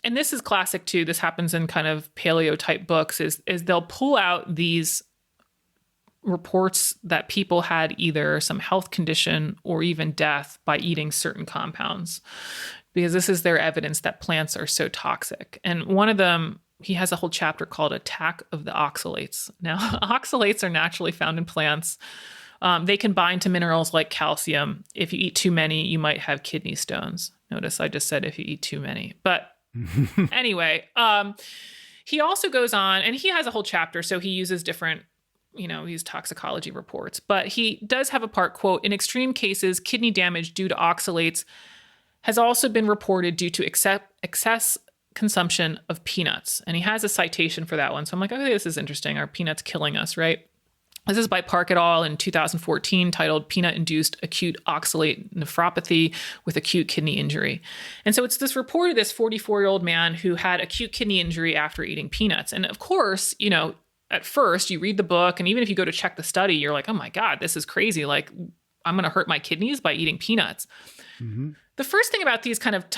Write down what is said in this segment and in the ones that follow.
and this is classic too, this happens in kind of paleo type books, is they'll pull out these reports that people had either some health condition or even death by eating certain compounds, because this is their evidence that plants are so toxic. And one of them, he has a whole chapter called Attack of the Oxalates. Now, oxalates are naturally found in plants. They can bind to minerals like calcium. If you eat too many, you might have kidney stones. Notice I just said if you eat too many. But anyway, he also goes on, and he has a whole chapter, so he uses different, these toxicology reports. But he does have a part, quote, in extreme cases, kidney damage due to oxalates has also been reported due to excess consumption of peanuts. And he has a citation for that one. So I'm like, okay, this is interesting. Are peanuts killing us, right? This is by Park et al. In 2014, titled Peanut-Induced Acute Oxalate Nephropathy with Acute Kidney Injury. And so it's this report of this 44-year-old man who had acute kidney injury after eating peanuts. And of course, at first you read the book, and even if you go to check the study, you're like, oh my God, this is crazy. Like, I'm going to hurt my kidneys by eating peanuts. Mm-hmm. The first thing about these kind of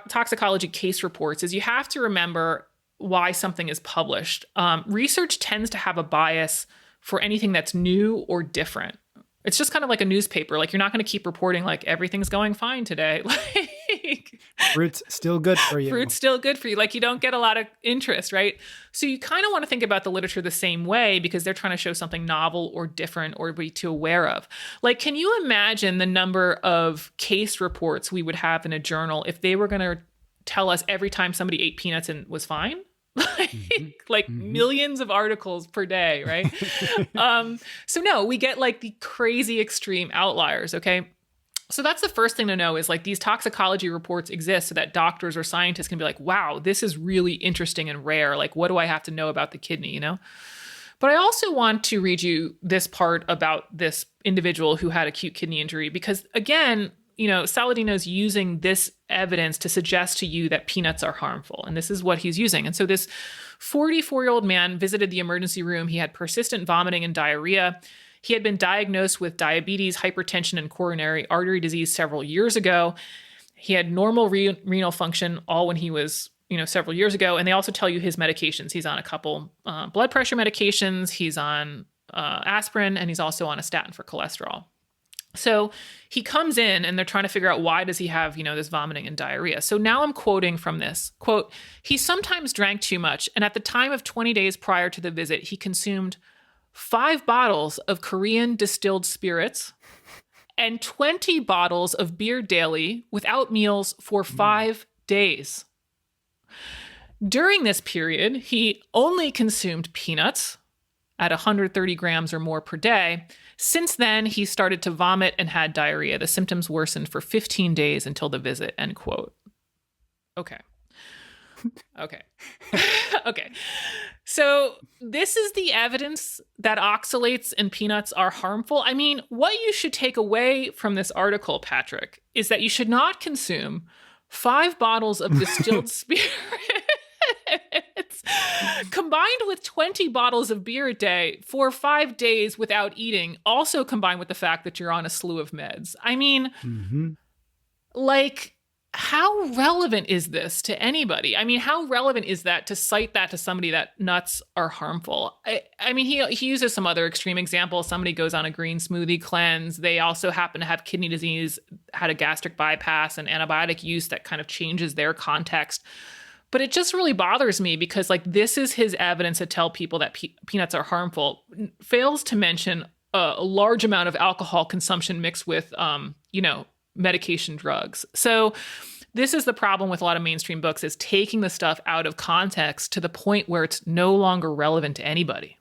toxicology case reports is you have to remember why something is published. Research tends to have a bias for anything that's new or different. It's just kind of like a newspaper. Like, you're not going to keep reporting like everything's going fine today. Like, fruit's still good for you. Fruit's still good for you. Like, you don't get a lot of interest, right? So you kind of want to think about the literature the same way, because they're trying to show something novel or different or be too aware of. Like, can you imagine the number of case reports we would have in a journal if they were going to tell us every time somebody ate peanuts and was fine? Like millions of articles per day, right? So no, we get like the crazy extreme outliers, okay? So that's the first thing to know, is like these toxicology reports exist so that doctors or scientists can be like, wow, this is really interesting and rare. Like, what do I have to know about the kidney, But I also want to read you this part about this individual who had acute kidney injury, because again, Saladino's using this evidence to suggest to you that peanuts are harmful. And this is what he's using. And so this 44-year-old man visited the emergency room. He had persistent vomiting and diarrhea. He had been diagnosed with diabetes, hypertension, and coronary artery disease several years ago. He had normal renal function all when he was, several years ago. And they also tell you his medications. He's on a couple blood pressure medications. He's on aspirin, and he's also on a statin for cholesterol. So he comes in and they're trying to figure out, why does he have, this vomiting and diarrhea? So now I'm quoting from this, quote, he sometimes drank too much. And at the time of 20 days prior to the visit, he consumed 5 bottles of Korean distilled spirits and 20 bottles of beer daily without meals for 5 days. During this period, he only consumed peanuts at 130 grams or more per day. Since then, he started to vomit and had diarrhea. The symptoms worsened for 15 days until the visit, end quote. Okay. Okay. So this is the evidence that oxalates and peanuts are harmful. I mean, what you should take away from this article, Patrick, is that you should not consume 5 bottles of distilled spirits combined with 20 bottles of beer a day for 5 days without eating, also combined with the fact that you're on a slew of meds. I mean, like, how relevant is this to anybody? I mean, how relevant is that to cite that to somebody that nuts are harmful? I mean, he uses some other extreme examples. Somebody goes on a green smoothie cleanse. They also happen to have kidney disease, had a gastric bypass, and antibiotic use that kind of changes their context. But it just really bothers me because, like, this is his evidence to tell people that peanuts are harmful. Fails to mention a large amount of alcohol consumption mixed with, medication drugs. So this is the problem with a lot of mainstream books, is taking the stuff out of context to the point where it's no longer relevant to anybody.